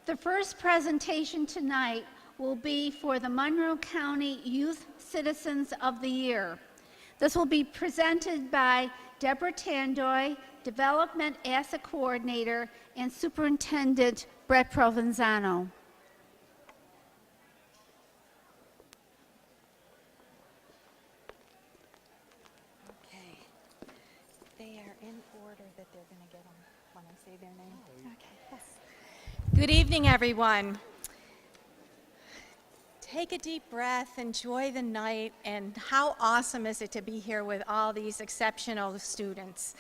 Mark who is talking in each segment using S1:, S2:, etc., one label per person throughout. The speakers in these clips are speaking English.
S1: The first presentation tonight will be for the Monroe County Youth Citizens of the Year. This will be presented by Deborah Tandoy, Development Asset Coordinator, and Superintendent Brett Provenzano.
S2: Okay. They are in order that they're going to get them when I say their name. Okay. Yes. Good evening, everyone. Take a deep breath, enjoy the night, and how awesome is it to be here with all these exceptional students.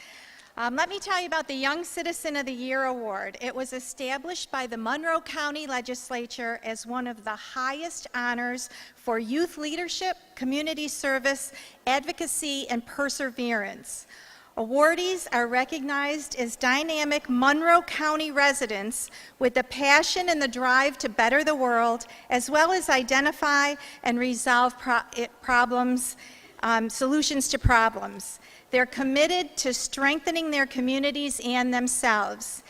S2: Let me tell you about the Young Citizen of the Year Award. It was established by the Monroe County Legislature as one of the highest honors for youth leadership, community service, advocacy, and perseverance. Awardees are recognized as dynamic Monroe County residents with the passion and the drive to better the world, as well as identify and resolve solutions to problems. They're committed to strengthening their communities and themselves.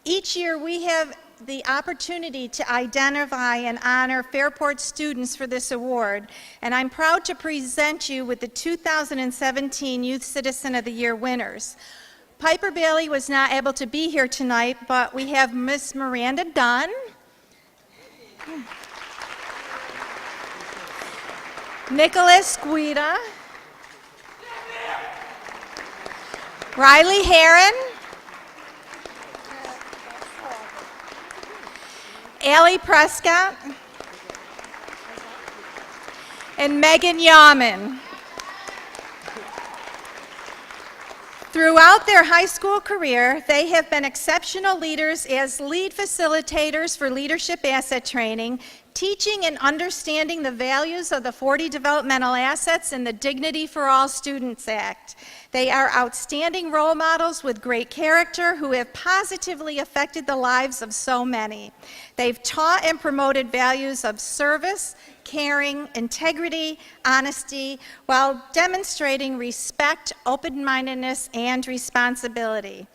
S2: Each year we have the opportunity to identify and honor Fairport students for this award, and I'm proud to present you with the 2017 Youth Citizen of the Year winners. Piper Bailey was not able to be here tonight, but we have Miss Miranda Dunn, Nicholas Guida, Riley Heron, Allie Prescott, and Megan Yaman. Throughout their high school career, they have been exceptional leaders as lead facilitators for leadership asset training, teaching and understanding the values of the 40 developmental assets and the Dignity for All Students Act. They are outstanding role models with great character who have positively affected the lives of so many. They've taught and promoted values of service, caring, integrity, honesty, while demonstrating respect, open-mindedness, and responsibility.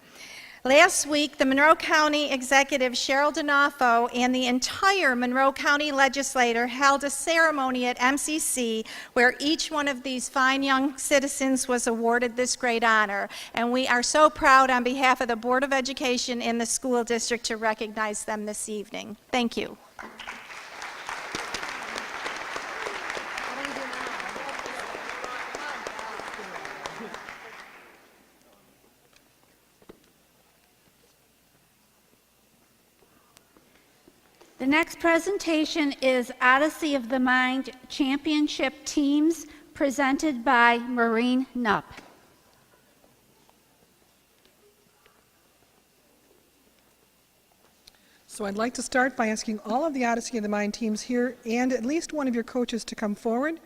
S2: Last week, the Monroe County Executive Cheryl D'Onofrio and the entire Monroe County Legislature held a ceremony at MCC where each one of these fine young citizens was awarded this great honor. And we are so proud on behalf of the Board of Education and the school district to recognize them this evening. Thank you.
S1: The next presentation is Odyssey of the Mind Championship Teams, presented by Maureen Knupp.
S3: So I'd like to start by asking all of the Odyssey of the Mind teams here and at least one of your coaches to come forward.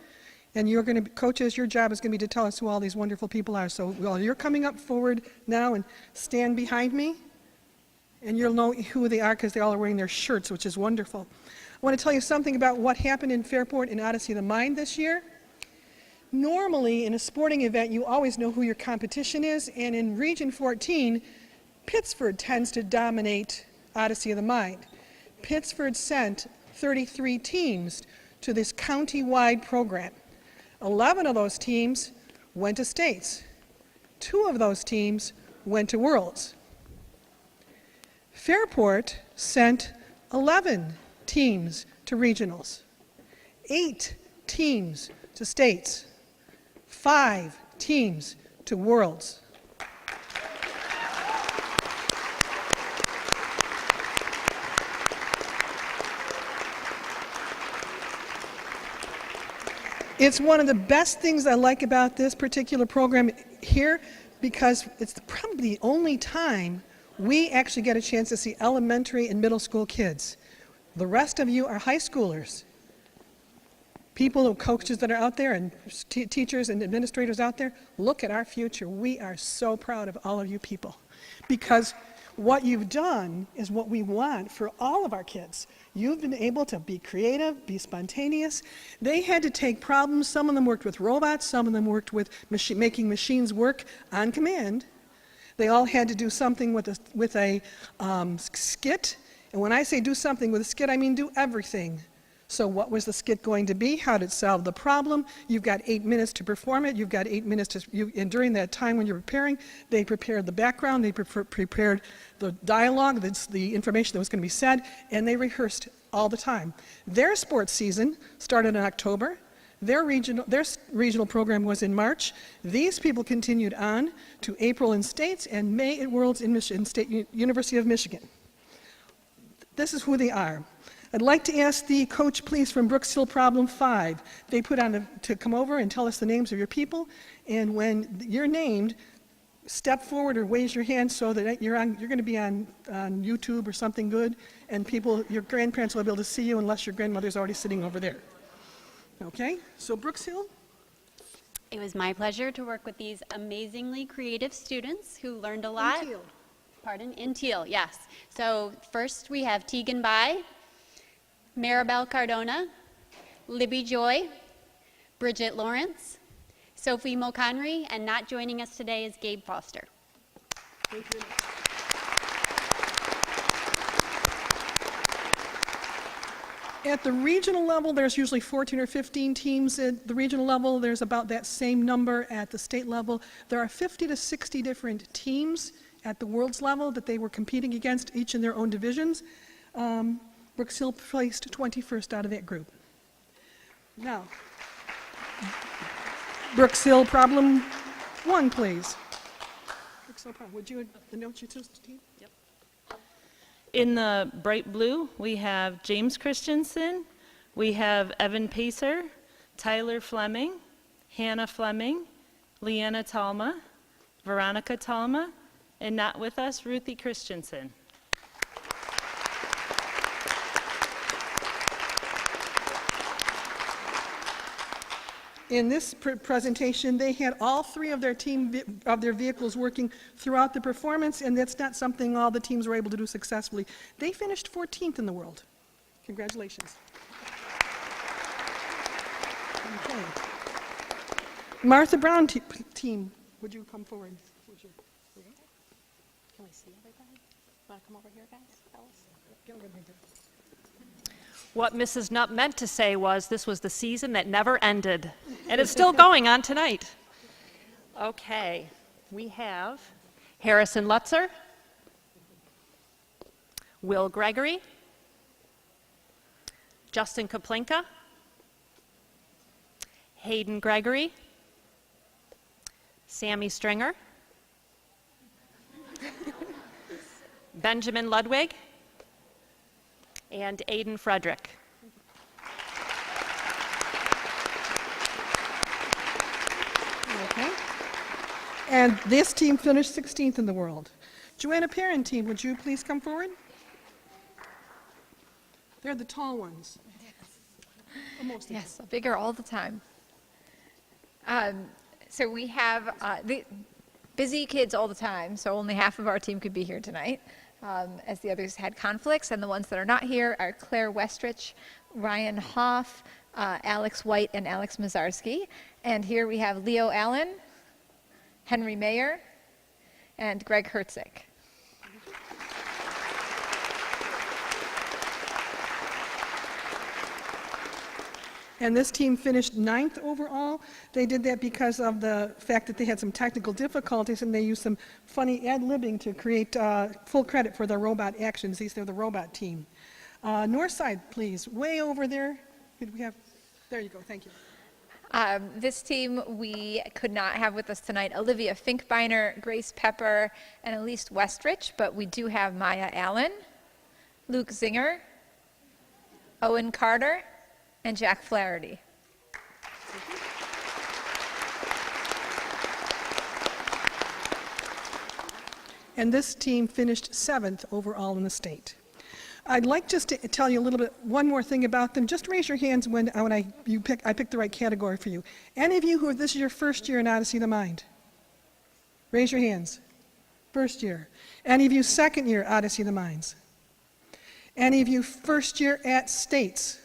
S3: And you're going to, coaches, your job is going to be to tell us who all these wonderful people are. So while you're coming up forward now and stand behind me, and you'll know who they are because they all are wearing their shirts, which is wonderful. I want to tell you something about what happened in Fairport in Odyssey of the Mind this year. Normally, in a sporting event, you always know who your competition is, and in Region 14, Pittsford tends to dominate Odyssey of the Mind. Pittsford sent 33 teams to this county-wide program. 11 of those teams went to states. 2 of those teams went to Worlds. Fairport sent 11 teams to regionals, 8 teams to states, 5 teams to Worlds. It's one of the best things I like about this particular program here because it's probably the only time we actually get a chance to see elementary and middle school kids. The rest of you are high schoolers. People, coaches that are out there and teachers and administrators out there, look at our future. We are so proud of all of you people because what you've done is what we want for all of our kids. You've been able to be creative, be spontaneous. They had to take problems. Some of them worked with robots. Some of them worked with making machines work on command. They all had to do something with a skit, And when I say do something with a skit, I mean do everything. So what was the skit going to be? How did it solve the problem? You've got 8 minutes to perform it. You've got 8 minutes and during that time when you're preparing, they prepared the background, they prepared the dialogue, the information that was going to be said, and they rehearsed all the time. Their sports season started in October. Their regional program was in March. These people continued on to April in states and May at Worlds in University of Michigan. This is who they are. I'd like to ask the coach, please, from Brooks Hill Problem 5. They put on to come over and tell us the names of your people, and when you're named, step forward or raise your hand so that you're going to be on YouTube or something good, and your grandparents will be able to see you unless your grandmother's already sitting over there. Okay, so Brooks Hill.
S4: It was my pleasure to work with these amazingly creative students who learned a lot.
S3: In teal.
S4: Pardon? In teal, yes. So first we have Tegan Bai, Maribel Cardona, Libby Joy, Bridget Lawrence, Sophie Mulconry, and not joining us today is Gabe Foster.
S3: Thank you. At the regional level, there's usually 14 or 15 teams. At the regional level, there's about that same number. At the state level, there are 50 to 60 different teams at the world's level that they were competing against, each in their own divisions. Brooks Hill placed 21st out of that group. Now, Brooks Hill Problem 1, please. Brooks Hill Problem, would you announce your team?
S5: Yep. In the bright blue, we have James Christensen, we have Evan Pacer, Tyler Fleming, Hannah Fleming, Leanna Talma, Veronica Talma, and not with us, Ruthie Christensen.
S3: In this presentation, they had all 3 of their vehicles working throughout the performance, and that's not something all the teams were able to do successfully. They finished 14th in the world. Congratulations. Okay. Martha Brown team, would you come forward?
S4: Can we see everybody? Want to come over here, guys?
S6: What Mrs. Nutt meant to say was this was the season that never ended, and it's still going on tonight. Okay, we have Harrison Lutzer, Will Gregory, Justin Kaplinka, Hayden Gregory, Sammy Stringer, Benjamin Ludwig, and Aiden Frederick.
S3: Okay. And this team finished 16th in the world. Joanna Perrin team, would you please come forward? They're the tall ones. Almost.
S7: Yes, bigger all the time. So we have the busy kids all the time, so only half of our team could be here tonight, as the others had conflicts, and the ones that are not here are Claire Westrich, Ryan Hoff, Alex White, and Alex Mazarski. And here we have Leo Allen, Henry Mayer, and Greg Hertzik.
S3: And this team finished 9th overall. They did that because of the fact that they had some technical difficulties, and they used some funny ad-libbing to create full credit for their robot actions. They're the robot team. North side, please. Way over there. Did we have? There you go. Thank you.
S7: This team we could not have with us tonight Olivia Finkbeiner, Grace Pepper, and Elise Westrich, but we do have Maya Allen, Luke Zinger, Owen Carter, and Jack Flaherty.
S3: And this team finished 7th overall in the state. I'd like just to tell you a little bit, one more thing about them. Just raise your hands when I pick the right category for you. Any of you who this is your first year in Odyssey of the Mind? Raise your hands. First year. Any of you second year Odyssey of the Minds? Any of you first year at States?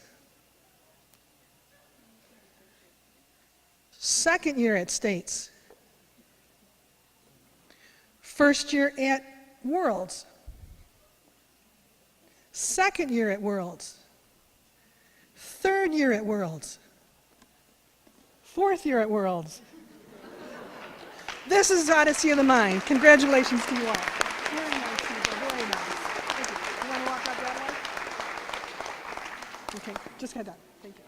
S3: Second year at States? First year at Worlds? second year at Worlds, third year at Worlds, fourth year at Worlds. This is Odyssey of the Mind. Congratulations to you all. Very nice, Eva, very nice. Thank you. You want to walk out that way? Okay, just head on. Thank you.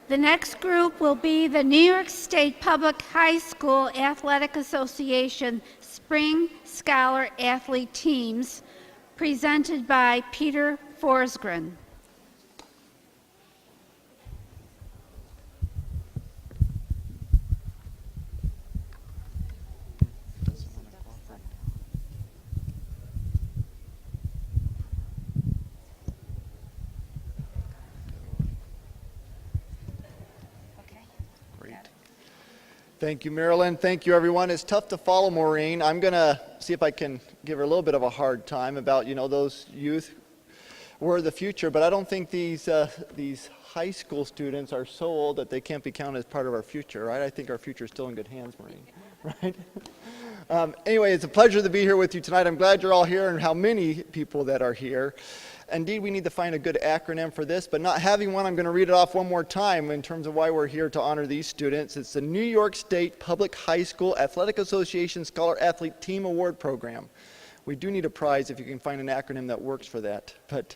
S1: The next group will be the New York State Public High School Athletic Association Spring Scholar Athlete Teams, presented by Peter Forsgren.
S8: Thank you, Marilyn. Thank you, everyone. It's tough to follow Maureen. I'm going to see if I can give her a little bit of a hard time about, those youth were the future, but I don't think these high school students are so old that they can't be counted as part of our future, right? I think our future is still in good hands, Maureen, right? Anyway, it's a pleasure to be here with you tonight. I'm glad you're all here and how many people that are here. Indeed, we need to find a good acronym for this, but not having one, I'm going to read it off one more time in terms of why we're here to honor these students. It's the New York State Public High School Athletic Association Scholar Athlete Team Award Program. We do need a prize if you can find an acronym that works for that. But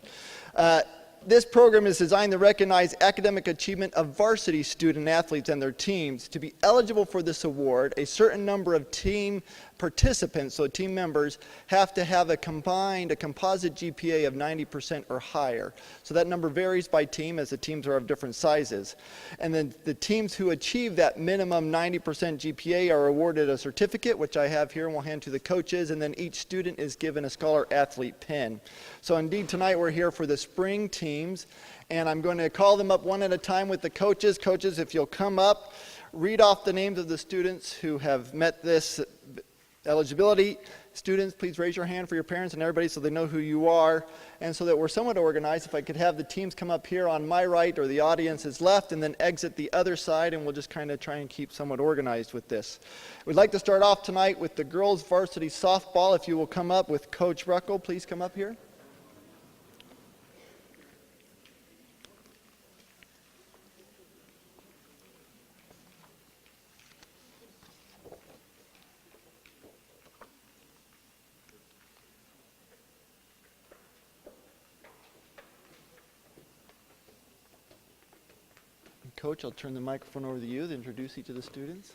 S8: this program is designed to recognize academic achievement of varsity student athletes and their teams. To be eligible for this award, a certain number of team participants, so team members, have to have a composite GPA of 90% or higher. So that number varies by team as the teams are of different sizes. And then the teams who achieve that minimum 90% GPA are awarded a certificate, which I have here and will hand to the coaches, and then each student is given a Scholar Athlete pin. So indeed, tonight we're here for the spring teams, and I'm going to call them up one at a time with the coaches. Coaches, if you'll come up, read off the names of the students who have met this eligibility. Students, please raise your hand for your parents and everybody so they know who you are. And so that we're somewhat organized, if I could have the teams come up here on my right or the audience's left and then exit the other side, and we'll just kind of try and keep somewhat organized with this. We'd like to start off tonight with the girls varsity softball. If you will come up with Coach Ruckel, please come up here. Coach, I'll turn the microphone over to you to introduce each of the students.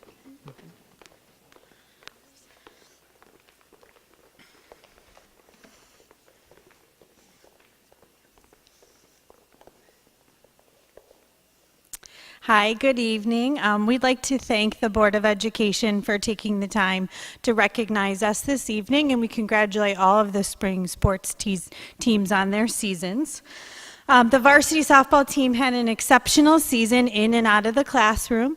S9: Hi, good evening. We'd like to thank the Board of Education for taking the time to recognize us this evening, and we congratulate all of the spring sports teams on their seasons. The varsity softball team had an exceptional season in and out of the classroom.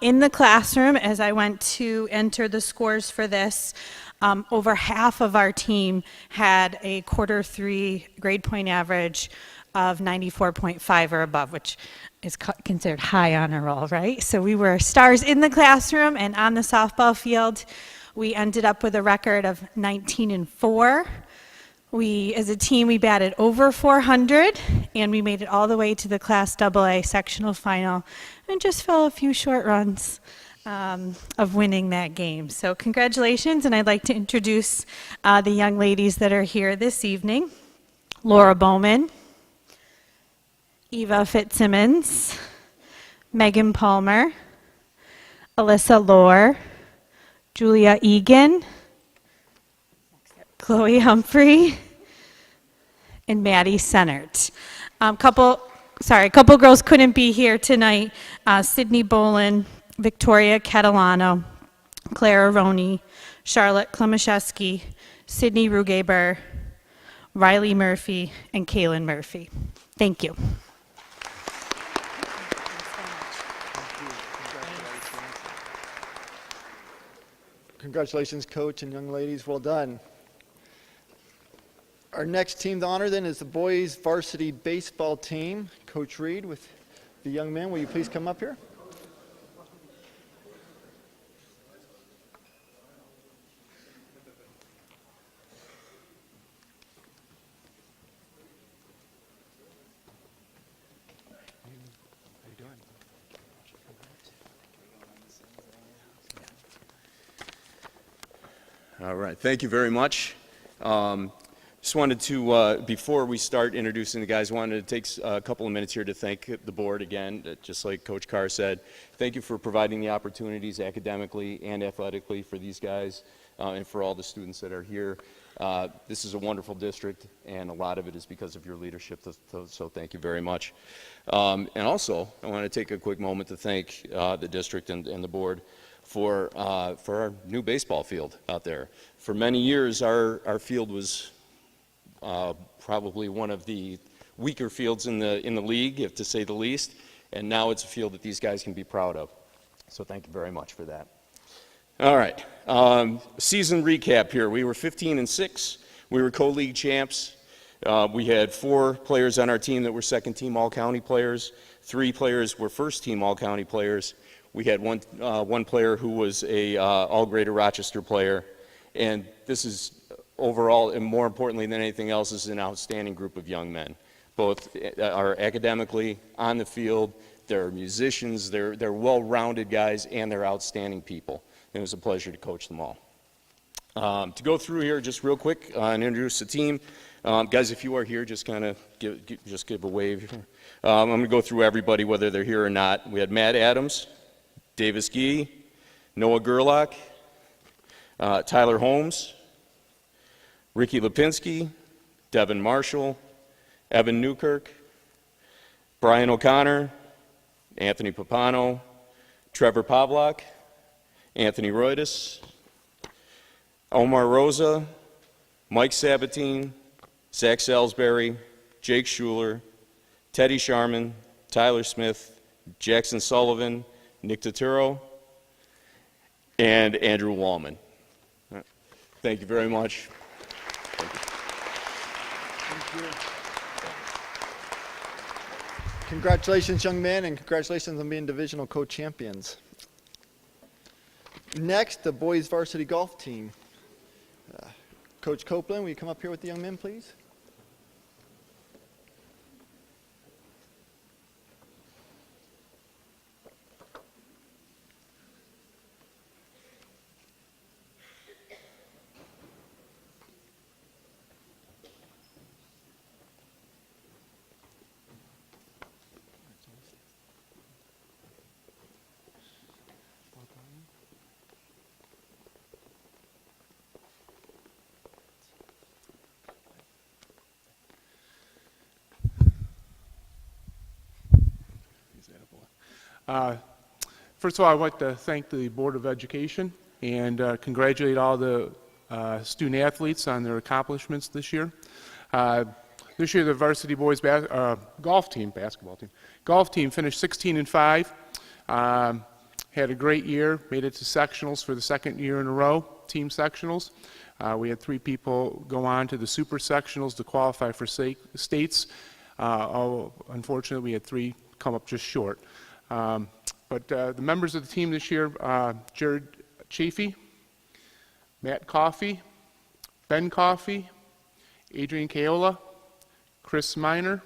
S9: In the classroom, as I went to enter the scores for this, over half of our team had a quarter 3 grade point average of 94.5 or above, which is considered high honor roll, right? So we were stars in the classroom and on the softball field. We ended up with a record of 19-4. As a team, we batted over 400, and we made it all the way to the Class AA sectional final, and just fell a few short runs of winning that game. So congratulations, and I'd like to introduce the young ladies that are here this evening. Laura Bowman, Eva Fitzsimmons, Megan Palmer, Alyssa Lohr, Julia Egan, Chloe Humphrey, and Maddie Sennert. A couple girls couldn't be here tonight. Sydney Bolin, Victoria Catalano, Clara Roney, Charlotte Klemaszewski, Sydney Rugaber, Riley Murphy, and Kaylin Murphy. Thank you.
S8: Congratulations, Coach and young ladies. Well done. Our next team to honor then is the boys varsity baseball team. Coach Reed with the young men, will you please come up here?
S10: All right, thank you very much. Just wanted to, before we start introducing the guys, wanted to take a couple of minutes here to thank the board again, just like Coach Carr said. Thank you for providing the opportunities academically and athletically for these guys and for all the students that are here. This is a wonderful district, and a lot of it is because of your leadership, so thank you very much. And also, I want to take a quick moment to thank the district and the board for our new baseball field out there. For many years, our field was probably one of the weaker fields in the league, if to say the least, and now it's a field that these guys can be proud of. So thank you very much for that. All right, season recap here. We were 15-6. We were co-league champs. We had 4 players on our team that were second-team all-county players. 3 players were first-team all-county players. We had one player who was a all-Greater Rochester player, and this is overall, and more importantly than anything else, is an outstanding group of young men. Both are academically on the field, they're musicians, they're well-rounded guys, and they're outstanding people. It was a pleasure to coach them all. To go through here just real quick and introduce the team. Guys, if you are here, just kind of give a wave. I'm going to go through everybody, whether they're here or not. We had Matt Adams, Davis Gee, Noah Gerlach, Tyler Holmes, Ricky Lipinski, Devin Marshall, Evan Newkirk, Brian O'Connor, Anthony Papano, Trevor Pavlak, Anthony Roydus, Omar Rosa, Mike Sabatine, Zach Salisbury, Jake Schuler, Teddy Sharman, Tyler Smith, Jackson Sullivan, Nick Toturo, and Andrew Wallman. Thank you very much.
S8: Thank you. Congratulations, young men, and congratulations on being divisional co-champions. Next, the boys varsity golf team. Coach Copeland, will you come up here with the young men, please?
S11: First of all, I'd like to thank the Board of Education and congratulate all the student athletes on their accomplishments this year. This year, the varsity boys golf team finished 16-5. Had a great year, made it to sectionals for the second year in a row, team sectionals. We had 3 people go on to the super sectionals to qualify for states. Unfortunately, we had 3 come up just short. But the members of the team this year, Jared Chafee, Matt Coffey, Ben Coffey, Adrian Kaola, Chris Miner,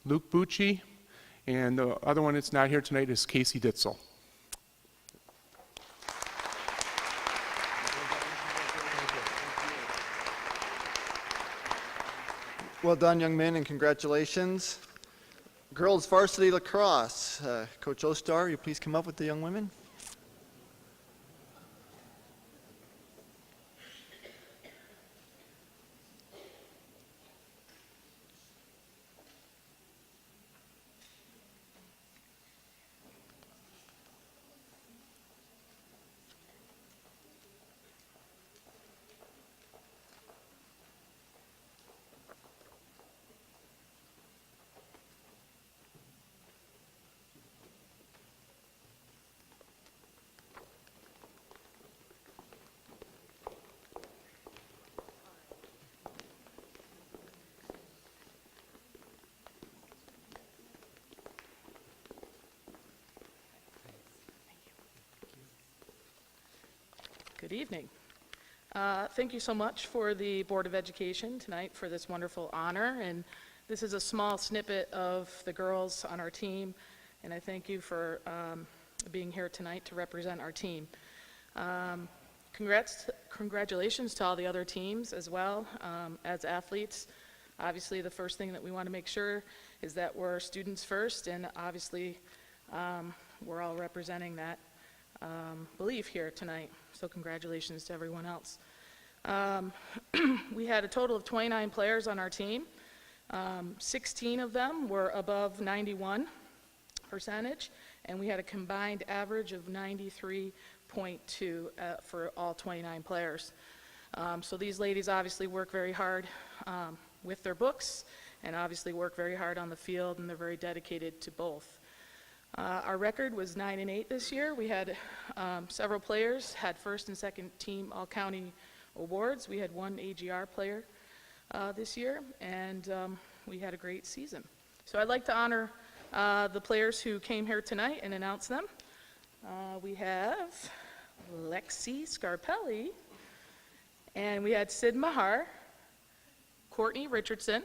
S11: Luke Bucci, and the other one that's not here tonight is Casey Ditzel.
S8: Well done, young men, and congratulations. Girls varsity lacrosse. Coach Ostar, will you please come up with the young women?
S12: Good evening. Thank you so much for the Board of Education tonight for this wonderful honor. And this is a small snippet of the girls on our team. And I thank you for being here tonight to represent our team. Congratulations to all the other teams as well. As athletes, obviously the first thing that we want to make sure is that we're students first, and obviously we're all representing that belief here tonight. So congratulations to everyone else. We had a total of 29 players on our team. 16 of them were above 91%, and we had a combined average of 93.2 for all 29 players. So these ladies obviously work very hard with their books, and obviously work very hard on the field, and they're very dedicated to both. Our record was 9-8 this year. We had several players had first and second team all-county awards. We had one AGR player this year, and we had a great season. So I'd like to honor the players who came here tonight and announce them. We have Lexi Scarpelli, and we had Sid Mahar, Courtney Richardson,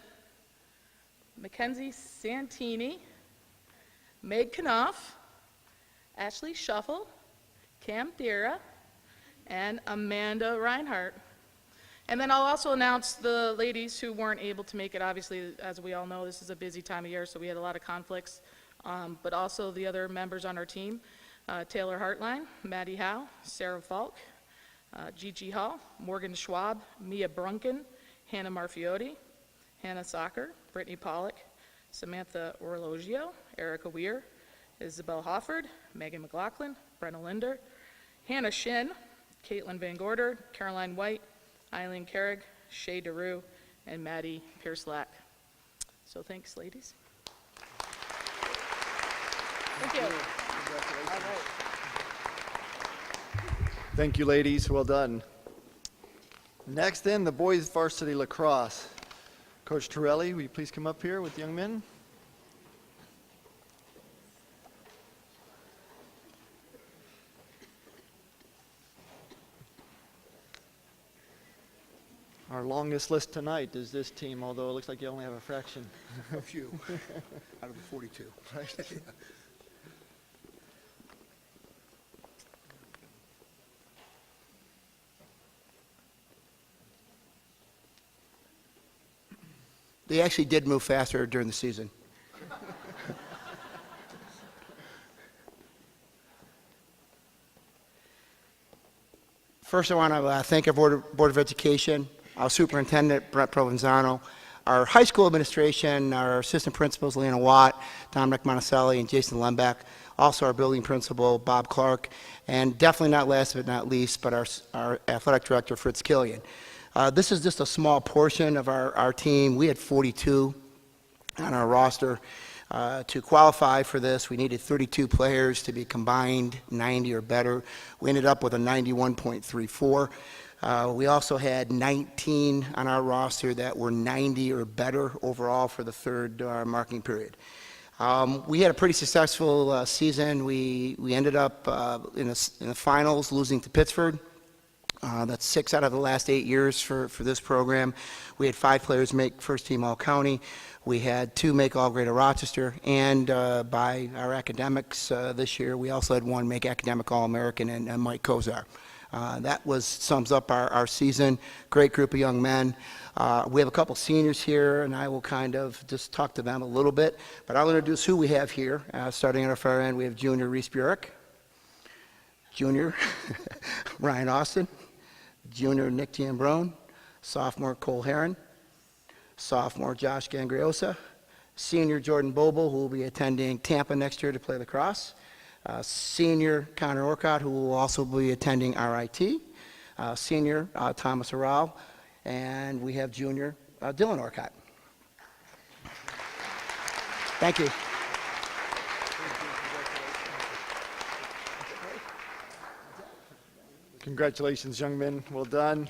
S12: Mackenzie Santini, Meg Knopf, Ashley Shuffle, Cam Thera, and Amanda Reinhardt. And then I'll also announce the ladies who weren't able to make it. Obviously, as we all know, this is a busy time of year, so we had a lot of conflicts. But also the other members on our team, Taylor Hartline, Maddie Howe, Sarah Falk, Gigi Hall, Morgan Schwab, Mia Brunken, Hannah Marfiotti, Hannah Socker, Brittany Pollock, Samantha Orlogio, Erica Weir, Isabel Hofford, Megan McLaughlin, Brenna Linder, Hannah Shin, Caitlin Van Gorder, Caroline White, Eileen Carrig, Shay DeRue, and Maddie Pierce-Lack. So thanks, ladies. Thank you.
S8: Thank you, ladies. Well done. Next then, the boys varsity lacrosse. Coach Torelli, will you please come up here with the young men? Our longest list tonight is this team, although it looks like you only have a fraction.
S13: A few out of the 42.
S8: Right?
S13: They actually did move faster during the season. First, I want to thank our Board of Education, our Superintendent, Brett Provenzano, our high school administration, our assistant principals, Leanna Watt, Dominic Monticelli, and Jason Lembeck, also our building principal, Bob Clark, and definitely not last but not least, but our athletic director, Fritz Killian. This is just a small portion of our team. We had 42 on our roster. To qualify for this, we needed 32 players to be combined 90 or better. We ended up with a 91.34. We also had 19 on our roster that were 90 or better overall for the third marking period. We had a pretty successful season. We ended up in the finals losing to Pittsford. That's 6 out of the last 8 years for this program. We had 5 players make first team all-county. We had 2 make all-grade at Rochester, and by our academics this year, we also had 1 make academic all-American, and Mike Kozar. That sums up our season. Great group of young men. We have a couple seniors here, and I will kind of just talk to them a little bit. But I'll introduce who we have here. Starting at our far end, we have junior Reese Burek, junior Ryan Austin, junior Nick Giambrone, sophomore Cole Heron, sophomore Josh Gangriosa, senior Jordan Boble, who will be attending Tampa next year to play lacrosse, senior Connor Orcott, who will also be attending RIT, senior Thomas Arau, and we have junior Dylan Orcott. Thank you.
S8: Congratulations, young men. Well done.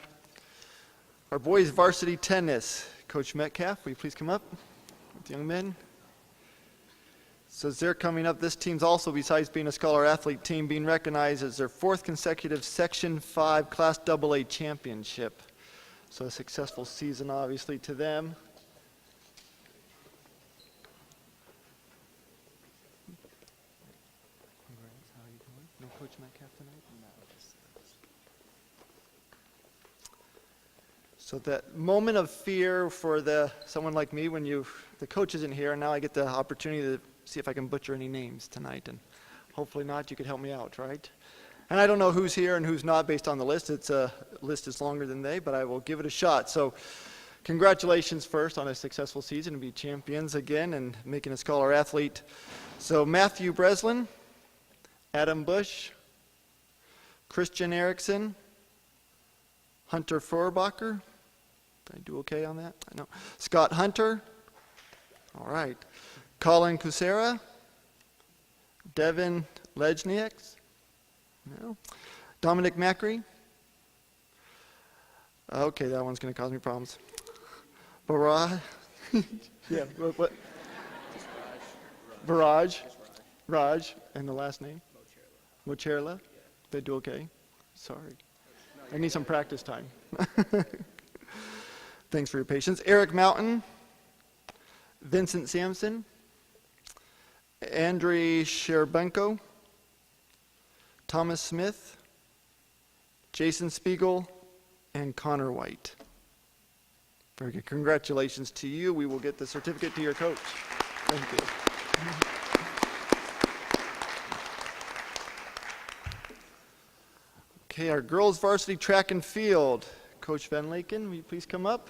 S8: Our boys varsity tennis. Coach Metcalf, will you please come up with the young men? So as they're coming up, this team's also, besides being a Scholar Athlete team, being recognized as their 4th consecutive Section 5 Class AA championship. So a successful season, obviously, to them. No Coach Metcalf tonight? So that moment of fear for someone like me when the coach isn't here, and now I get the opportunity to see if I can butcher any names tonight, and hopefully not. You could help me out, right? And I don't know who's here and who's not based on the list. It's a list is longer than they, but I will give it a shot. So congratulations first on a successful season and be champions again and making a Scholar Athlete. So Matthew Breslin, Adam Bush, Christian Erickson, Hunter Forbacher. Did I do okay on that? I know. Scott Hunter. All right. Colin Kusera. Devin Lejniak. No. Dominic Macri. Okay, that one's going to cause me problems. Barrage. Yeah, what? Barrage. Raj. And the last name? Mocherla. They do okay? Sorry. I need some practice time. Thanks for your patience. Eric Mountain, Vincent Sampson, Andrei Sherbenko, Thomas Smith, Jason Spiegel, and Connor White. Very good. Congratulations to you. We will get the certificate to your coach. Thank you. Okay, our girls varsity track and field. Coach Van Laken, will you please come up?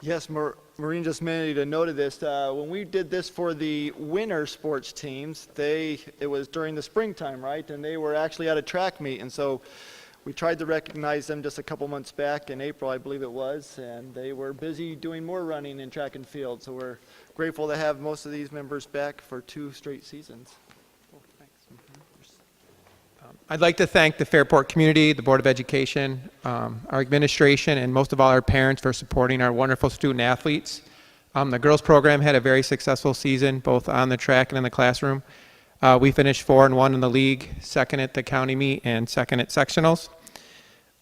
S8: Yes, Maureen just made a note of this. When we did this for the winter sports teams, it was during the springtime, right? And they were actually at a track meet, and so we tried to recognize them just a couple months back in April, I believe it was, and they were busy doing more running in track and field. So we're grateful to have most of these members back for 2 straight seasons. Oh, thanks.
S14: I'd like to thank the Fairport community, the Board of Education, our administration, and most of all our parents for supporting our wonderful student athletes. The girls program had a very successful season, both on the track and in the classroom. We finished 4-1 in the league, 2nd at the county meet, and 2nd at sectionals.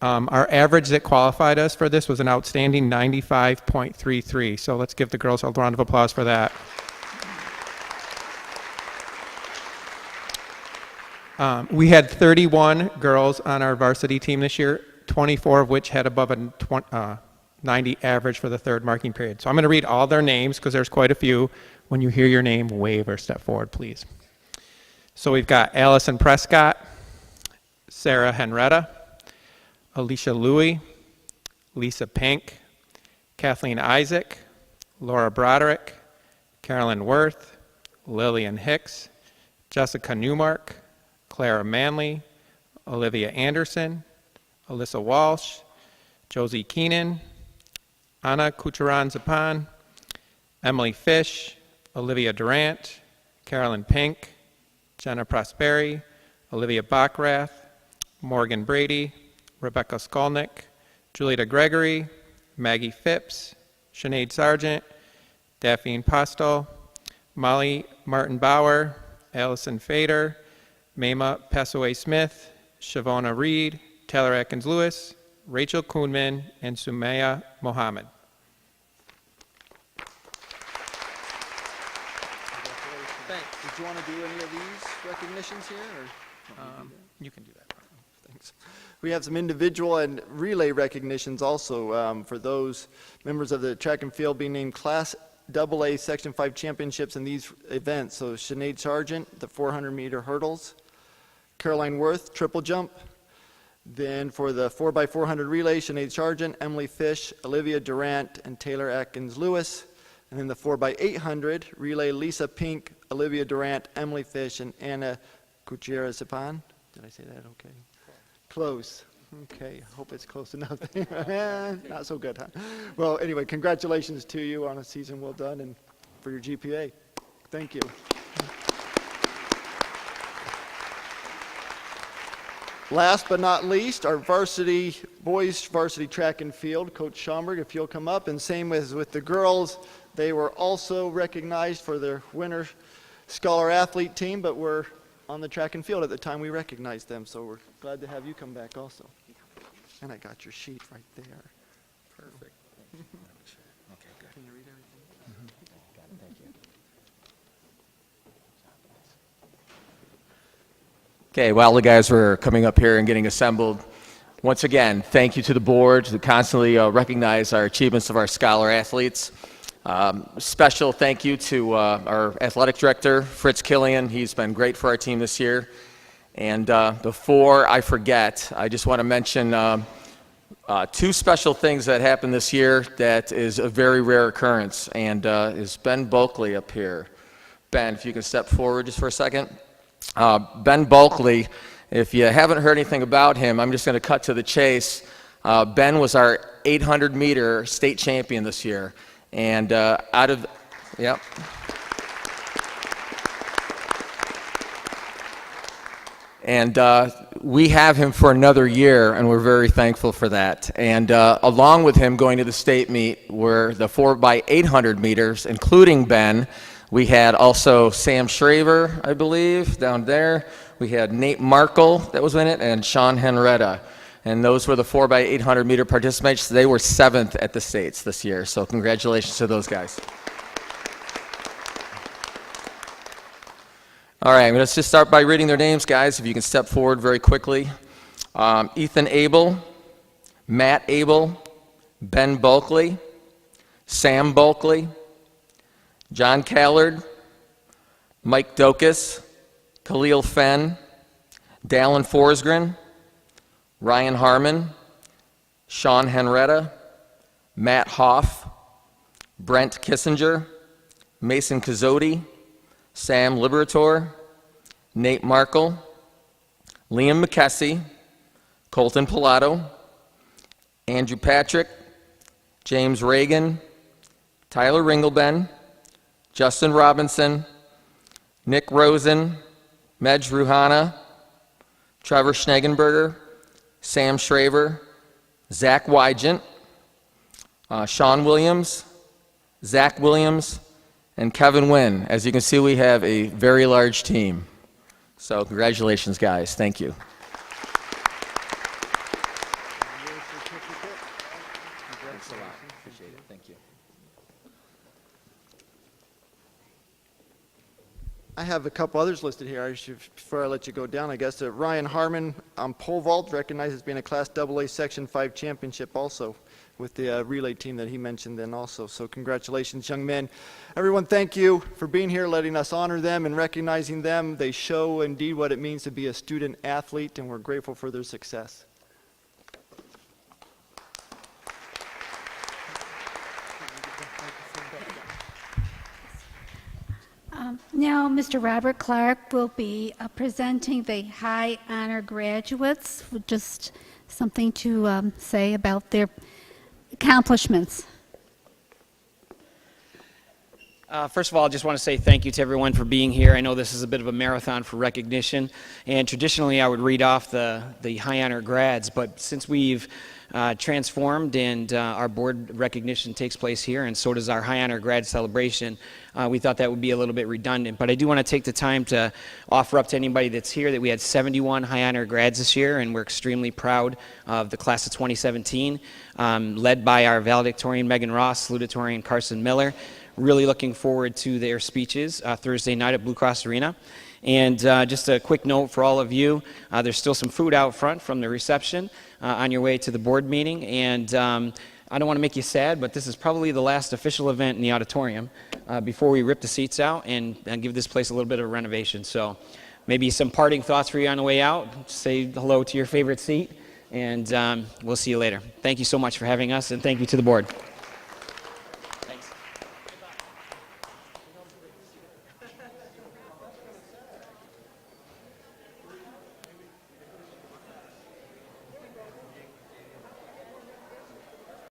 S14: Our average that qualified us for this was an outstanding 95.33. So let's give the girls a round of applause for that. We had 31 girls on our varsity team this year, 24 of which had above a 90 average for the 3rd marking period. So I'm going to read all their names because there's quite a few. When you hear your name, wave or step forward, please. So we've got Allison Prescott, Sarah Henretta, Alicia Louie, Lisa Pink, Kathleen Isaac, Laura Broderick, Carolyn Worth, Lillian Hicks, Jessica Newmark, Clara Manley, Olivia Anderson, Alyssa Walsh, Josie Keenan, Anna Kucharan-Zapan, Emily Fish, Olivia Durant, Carolyn Pink, Jenna Prosperi, Olivia Bachrath, Morgan Brady, Rebecca Skolnick, Julieta Gregory, Maggie Phipps, Sinead Sargent, Daphne Postel, Molly Martin Bauer, Allison Fader, Mema Passaway Smith, Shavona Reed, Taylor Atkins Lewis, Rachel Kuhnman, and Sumaya Mohammed.
S8: Thanks. Did you want to do any of these recognitions here? Or?
S14: You can do that.
S8: Thanks. We have some individual and relay recognitions also for those members of the track and field being named Class AA Section 5 championships in these events. So Sinead Sargent, the 400-meter hurdles. Caroline Worth, triple jump. Then for the 4x400 relay, Sinead Sargent, Emily Fish, Olivia Durant, and Taylor Atkins Lewis. And then the 4x800 relay, Lisa Pink, Olivia Durant, Emily Fish, and Anna Kuchera-Zapan. Did I say that okay? Close. Okay, I hope it's close enough. Not so good, huh? Well, anyway, congratulations to you on a season well done and for your GPA. Thank you. Last but not least, our boys varsity track and field, Coach Schomburg, if you'll come up. And same as with the girls, they were also recognized for their winter scholar athlete team, but were on the track and field at the time we recognized them. So we're glad to have you come back also. And I got your sheet right there. Perfect.
S13: Okay, good.
S8: Can you read everything?
S13: Got it, thank you.
S15: Okay, while the guys were coming up here and getting assembled, once again, thank you to the board to constantly recognize our achievements of our scholar athletes. Special thank you to our athletic director, Fritz Killian. He's been great for our team this year. And before I forget, I just want to mention two special things that happened this year that is a very rare occurrence, and is Ben Bulkley up here. Ben, if you can step forward just for a second. Ben Bulkley, if you haven't heard anything about him, I'm just going to cut to the chase. Ben was our 800-meter state champion this year. And yep. And we have him for another year, and we're very thankful for that. And along with him going to the state meet were the 4x800 meters, including Ben. We had also Sam Shraver, I believe, down there. We had Nate Markle that was in it, and Sean Henretta. And those were the 4x800 meter participants. They were 7th at the states this year. So congratulations to those guys. All right, let's just start by reading their names, guys. If you can step forward very quickly. Ethan Abel, Matt Abel, Ben Bulkley, Sam Bulkley, John Callard, Mike Dokas, Khalil Fenn, Dallin Forsgren, Ryan Harmon, Sean Henretta, Matt Hoff, Brent Kissinger, Mason Kazodi, Sam Liberator, Nate Markle, Liam McKessie, Colton Pilato, Andrew Patrick, James Reagan, Tyler Ringelben, Justin Robinson, Nick Rosen, Medj Ruhana, Trevor Schnegenberger, Sam Shraver, Zach Wygant, Sean Williams, Zach Williams, and Kevin Wynn. As you can see, we have a very large team. So congratulations, guys. Thank you.
S8: Thanks a lot. Appreciate it. Thank you. I have a couple others listed here. Before I let you go down, I guess Ryan Harmon on pole vault, recognized as being a Class AA Section 5 championship also with the relay team that he mentioned then also. So congratulations, young men. Everyone, thank you for being here, letting us honor them and recognizing them. They show indeed what it means to be a student athlete, and we're grateful for their success.
S1: Now, Mr. Robert Clark will be presenting the high honor graduates, with just something to say about their accomplishments.
S16: First of all, I just want to say thank you to everyone for being here. I know this is a bit of a marathon for recognition, and traditionally I would read off the high honor grads, but since we've transformed and our board recognition takes place here, and so does our high honor grad celebration, we thought that would be a little bit redundant. But I do want to take the time to offer up to anybody that's here that we had 71 high honor grads this year, and we're extremely proud of the class of 2017, led by our valedictorian Megan Ross, salutatorian Carson Miller. Really looking forward to their speeches Thursday night at Blue Cross Arena. And just a quick note for all of you, there's still some food out front from the reception on your way to the board meeting. And I don't want to make you sad, but this is probably the last official event in the auditorium before we rip the seats out and give this place a little bit of a renovation. So maybe some parting thoughts for you on the way out. Say hello to your favorite seat, and we'll see you later. Thank you so much for having us, and thank you to the board.